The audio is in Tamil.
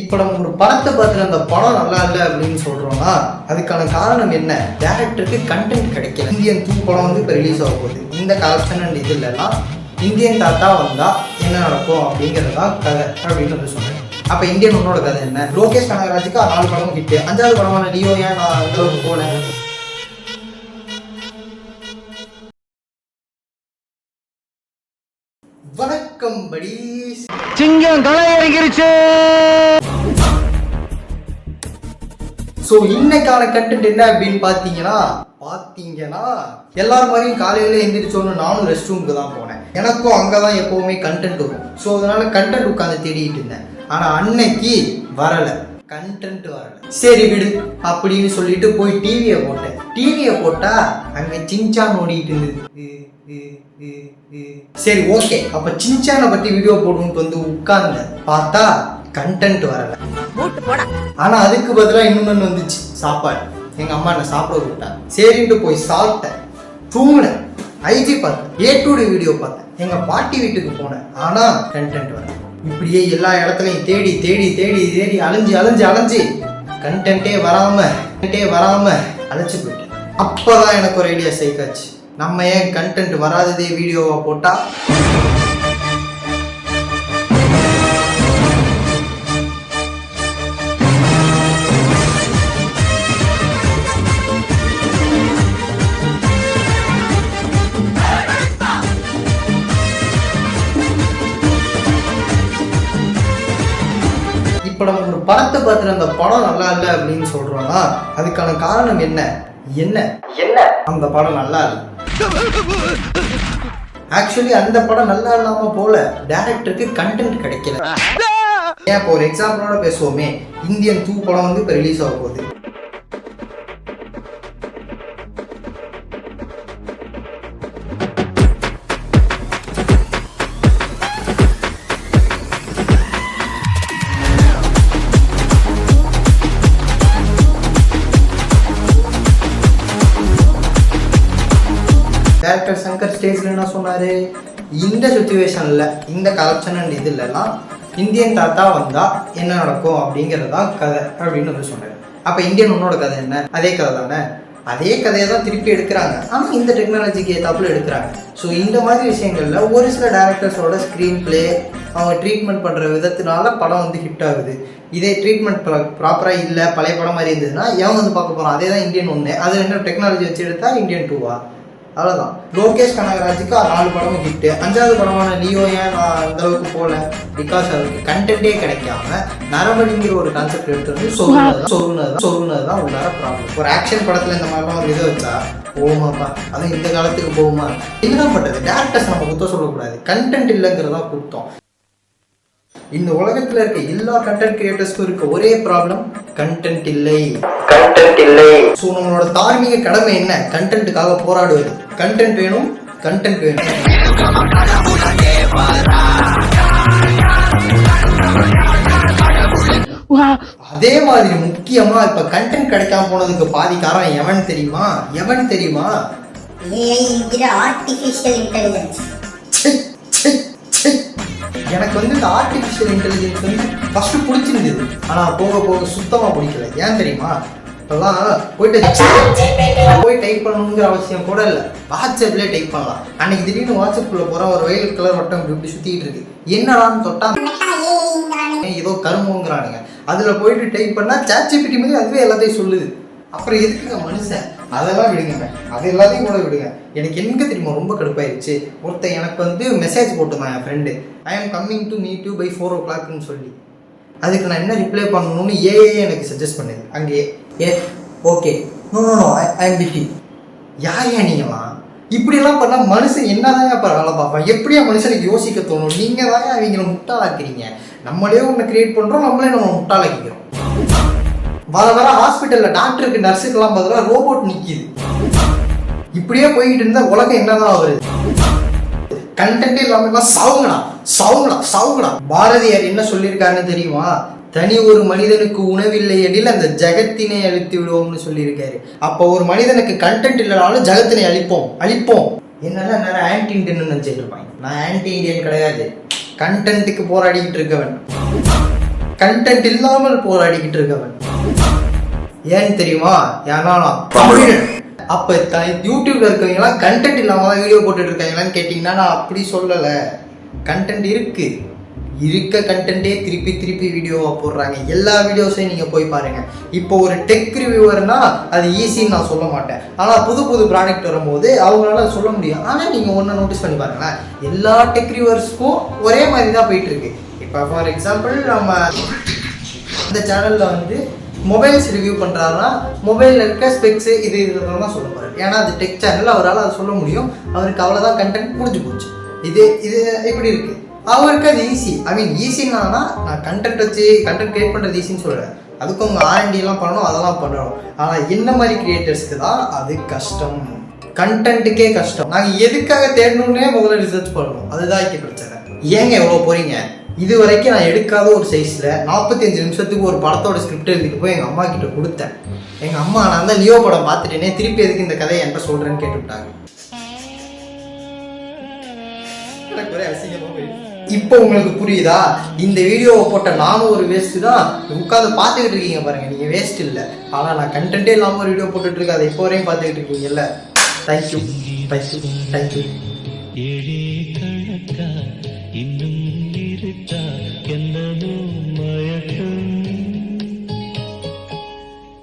இப்போ நம்ம ஒரு படத்தை பார்த்துட்டு அந்த படம் நல்லா இல்லை அப்படின்னு சொல்கிறோம்னா அதுக்கான காரணம் என்ன? டேரக்டருக்கு கண்டென்ட் கிடைக்கல. இந்தியன் 2 படம் வந்து இப்போ ரிலீஸ் ஆக போகுது. இந்த கலெக்ஷன் அண்ட் இது இல்லைன்னா இந்தியன் தாத்தா வந்தால் என்ன நடக்கும் அப்படிங்கிறது தான் கதை அப்படின்னு வந்து சொன்னேன். அப்போ இந்தியன் ஒன்னோட கதை என்ன? லோகேஷ் கனகராஜுக்கு 4 படம் ஹிட்டு, 5வது படமான லியோ ஏன் நான் அந்த அளவுக்கு போனேன். வணக்கம் படி சிங்கம் களை இறங்கிருச்சு. ஸோ இன்னைக்கான கண்டென்ட் என்ன அப்படின்னு பார்த்தீங்கன்னா எல்லாரும் மாதிரியும் காலையில எந்திரிச்சோன்னு நானும் ரெஸ்ட் ரூமுக்கு தான் போனேன். எனக்கும் அங்கே தான் எப்போவுமே கண்டென்ட் வரும். ஸோ அதனால கண்டென்ட் உட்காந்து தேடிட்டு இருந்தேன். ஆனால் அன்னைக்கு வரலை, கண்டென்ட் வரல. சரி விடு அப்படின்னு சொல்லிட்டு போய் டிவியை போட்டேன். டிவியை போட்டா அங்கே சின்சான் ஓடிட்டு இருந்தது. சரி ஓகே, அப்ப சின்சானை பத்தி வீடியோ போடுன்னு வந்து உட்கார்ந்த பார்த்தா கண்டென்ட் வரல. ஆனா அதுக்கு பதிலாக இன்னொன்னு வந்துச்சு, சாப்பாடு. எங்க அம்மா என்ன சாப்பிட விட்டாங்க. சரின்ட்டு போய் சாப்பிட்டேன், தூங்கினேன், ஐஜி பார்த்தேன், A2D வீடியோ பார்த்தேன், எங்க பாட்டி வீட்டுக்கு போனேன். ஆனா கண்டென்ட் வரல. இப்படியே எல்லா இடத்துலையும் தேடி தேடி தேடி தேடி அலைஞ்சு அலைஞ்சு அலைஞ்சு கண்டென்ட்டே வராம அழைச்சு போயிட்டேன். அப்பதான் எனக்கு ஒரு ஐடியா சைக்காச்சு. நம்ம ஏன் கண்டென்ட் வராததே வீடியோவா போட்டா? இப்ப நம்ம ஒரு படத்தை பார்த்துட்டு அந்த படம் நல்லா இல்லை அப்படின்னு சொல்றோம்னா அதுக்கான காரணம் என்ன? அந்த படம் நல்லா இல்லை. ஆக்சுவலி அந்த படம் நல்லா இல்லாம போல டைரக்டருக்கு கண்டென்ட் கிடைக்கல. ஏன் இப்போ ஒரு எக்ஸாம்பிளோட பேசுவோமே, இந்தியன் 2 படம் வந்து இப்போ ரிலீஸ் ஆக போகுது. டேரக்டர் சங்கர் ஸ்டேஜ்ல என்ன சொன்னாரு? இந்த சுச்சுவேஷன்ல இந்த கலெக்ஷன் அண்ட் இது இல்லைன்னா இந்தியன் தாத்தா வந்தா என்ன நடக்கும் அப்படிங்கிறது தான் கதை அப்படின்னு வந்து சொன்னாரு. அப்ப இந்தியன் ஒன்னோட கதை என்ன? அதே கதை தானே. அதே கதையை தான் திருப்பி எடுக்கிறாங்க, ஆனால் இந்த டெக்னாலஜிக்கு ஏற்றாப்புல எடுக்கிறாங்க. ஸோ இந்த மாதிரி விஷயங்கள்ல ஒரு சில டேரக்டர்ஸோட ஸ்க்ரீன் பிளே, அவங்க ட்ரீட்மெண்ட் பண்ணுற விதத்தினால படம் வந்து ஹிட் ஆகுது. இதே ட்ரீட்மெண்ட் ப்ராப்பராக இல்லை, பழைய படம் மாதிரி இருந்ததுன்னா எவன் வந்து பார்க்க போகிறான்? அதே தான் இந்தியன் 1. அது என்ன டெக்னாலஜி வச்சு எடுத்தா இந்தியன் 2வா? அவ்வளோதான். லோகேஷ் கனகராஜுக்கு 4 படமும் ஹிட்டு, 5வது படமான லியோ ஏன் நான் அந்த அளவுக்கு போகல? பிகாஸ் அவருக்கு கண்டென்ட்டே கிடைக்காம நரபலிங்கிற ஒரு கான்செப்ட் எடுத்து வந்து சொருனது தான் உள்ளார ப்ராப்ளம். ஒரு ஆக்ஷன் படத்தில் இந்த மாதிரிலாம் ஒரு இதை வச்சா போகுமாப்பா? அதுவும் இந்த காலத்துக்கு போகுமா? இதுதான் பட்டது. டேரக்டர்ஸ் நம்ம குத்தம் சொல்லக்கூடாது, கண்டென்ட் இல்லைங்கிறதா குத்தம். இந்த உலகத்துல இருக்க எல்லா கண்டென்ட் கிரியேட்டர்ஸ்க்கும் இருக்க ஒரே ப்ராப்ளம், கண்டென்ட் இல்லை. ஸோ நம்மளோட தார்மீக கடமை என்ன? கண்டென்ட்டுக்காக போராடுவது. கண்டென்ட் வேணும். அதே மாதிரி முக்கியமா இப்ப கண்டென்ட் கிடைக்காம போனதுக்கு பாதி காரணம் எவன் தெரியுமா? Artificial intelligence. எனக்கு வந்து இந்த ஆர்டிஃபிஷியல் இன்டெலிஜென்ஸ் வந்து ஃபர்ஸ்ட் பிடிச்சிருந்தது, ஆனா போக போக சுத்தமா பிடிக்கல. ஏன் தெரியுமா? இப்பெல்லாம் போய் டைப் பண்ணணுங்கிற அவசியம் கூட இல்லை, வாட்ஸ்அப்லேயே டைப் பண்ணலாம். அன்னைக்கு திடீர்னு வாட்ஸ்அப்ல போற ஒரு வயலட் கலர் வட்டம் இப்படி சுத்திட்டு இருக்கு. என்னடான்னு தொட்டா ஏதோ கருமங்கிறானுங்க. அதுல போயிட்டு டைப் பண்ணா ChatGPT மாதிரி அதுவே எல்லாத்தையும் சொல்லுது. அப்புறம் எதுக்குங்க மனுஷன்? அதெல்லாம் விடுங்க, அது எல்லாத்தையும் கூட விடுங்க. எனக்கு எங்க தெரியுமா ரொம்ப கடுப்பாயிருச்சு? ஒருத்தன் எனக்கு வந்து மெசேஜ் போட்டுதான் என் friend, I am coming to meet you by 4 o'clock சொல்லி. அதுக்கு நான் என்ன ரிப்ளை பண்ணணும்னு எனக்கு சஜஸ்ட் பண்ணுது. அங்கே okay no I am busy. யாரையா நீங்களாம்? இப்படியெல்லாம் பண்ணா மனுஷன் என்னதான் இப்போ வேலை பார்ப்பான்? எப்படியா மனுஷனுக்கு யோசிக்க தோணும்? நீங்க தான் அவங்கள முட்டாளாக்குறீங்க. நம்மளே ஒன்று கிரியேட் பண்றோம், நம்மளே நம்ம முட்டாளாக்கிக்கிறோம். வர ஹாஸ்பிட்டல்ல டாக்டருக்கு நர்ஸுக்கெல்லாம் பதிலாக ரோபோட் நிக்குது. இப்படியே போயிட்டு இருந்தா உலகம் என்னதான் வருது? கண்டென்ட் இல்லாம சாவுங்கடா. பாரதியார் என்ன சொல்லியிருக்காருன்னு தெரியுமா? தனி ஒரு மனிதனுக்கு உணவில்லை எனில் அந்த ஜகத்தினை அழித்து விடுவோம்னு சொல்லியிருக்காரு. அப்போ ஒரு மனிதனுக்கு கண்டென்ட் இல்லைனாலும் ஜகத்தினை அழிப்போம். என்னெல்லாம் நேரம் ஆன்டி இண்டியன் நினைச்சிட்டு இருப்பாங்க. நான் ஆன்டி இண்டியன் கிடையாது, கண்டென்ட்டுக்கு போராடிக்கிட்டு இருக்கவன். கண்டென்ட் இல்லாமல் போராடிக்கிட்டு இருக்கவன். ஏன்னு தெரியுமா? ஏன்னா நான் தமிழன். அப்ப யூடியூப்ல இருக்கவங்கலாம் கண்டென்ட் இல்லாம தான் வீடியோ போட்டுட்டு இருக்காங்களான்னு கேட்டீங்கன்னா நான் அப்படி சொல்லலை. கண்டென்ட் இருக்க கண்டென்ட்டே திருப்பி வீடியோவா போடுறாங்க. எல்லா வீடியோஸையும் நீங்க போய் பாருங்க. இப்போ ஒரு டெக் ரிவ்யூவர்னா அது ஈஸின்னு நான் சொல்ல மாட்டேன். ஆனா புது ப்ராடக்ட் வரும்போது அவங்களால சொல்ல முடியும். ஆனா நீங்க ஒன்னு நோட்டீஸ் பண்ணி பாருங்களேன், எல்லா டெக் ரிவ்யூவர்ஸ்க்கும் ஒரே மாதிரி தான் போயிட்டு இருக்கு. இப்போ ஃபார் எக்ஸாம்பிள் நம்ம இந்த சேனல்ல வந்து மொபைல்ஸ் ரிவ்யூ பண்ணுறாருன்னா மொபைலில் இருக்க ஸ்பெக்ஸு இதெல்லாம் சொல்ல போகிறார். ஏன்னா அது டெக் சேனல், அவரால் அதை சொல்ல முடியும். அவருக்கு அவ்வளோதான் கண்டென்ட் முடிஞ்சு போச்சு. இது எப்படி இருக்குது அவருக்கு அது ஈஸி. ஐ மீன் ஈஸின்னா நான் கண்டென்ட் வச்சு கண்டென்ட் கிரியேட் பண்ணுறது ஈஸின்னு சொல்கிறேன். அதுக்கு அவங்க R&Dலாம் பண்ணணும், அதெல்லாம் பண்ணணும். ஆனால் என்ன மாதிரி கிரியேட்டர்ஸ்க்கு தான் அது கஷ்டம். கண்டென்ட்டுக்கே கஷ்டம். நாங்கள் எதுக்காக தேடணுன்னே முதல்ல ரிசர்ச் பண்ணணும். அதுதான் இங்கே பிரச்சனை. ஏங்க எவ்வளோ போகிறீங்க? இது வரைக்கும் நான் எடுக்காத ஒரு சைஸில் 45 நிமிஷத்துக்கு ஒரு படத்தோட ஸ்கிரிப்ட் எழுதிட்டு போய் எங்கள் அம்மா கிட்ட கொடுத்தேன். எங்கள் அம்மா நான் தான் லியோ படம் பார்த்துட்டேனே, திருப்பி எதுக்கு இந்த கதையை என்கிட்ட சொல்கிறேன்னு கேட்டுவிட்டாங்க. இப்போ உங்களுக்கு புரியுதா? இந்த வீடியோவை போட்ட நானும் ஒரு வேஸ்ட்டு தான். உட்காந்து பார்த்துக்கிட்டு இருக்கீங்க பாருங்கள், நீங்கள் வேஸ்ட் இல்லை. ஆனால் நான் கண்டென்ட்டே இல்லாமல் ஒரு வீடியோ போட்டுட்டு இருக்கேன். அதை இப்போ வரையும் பார்த்துக்கிட்டு இருக்கீங்கல்ல. தேங்க்யூ.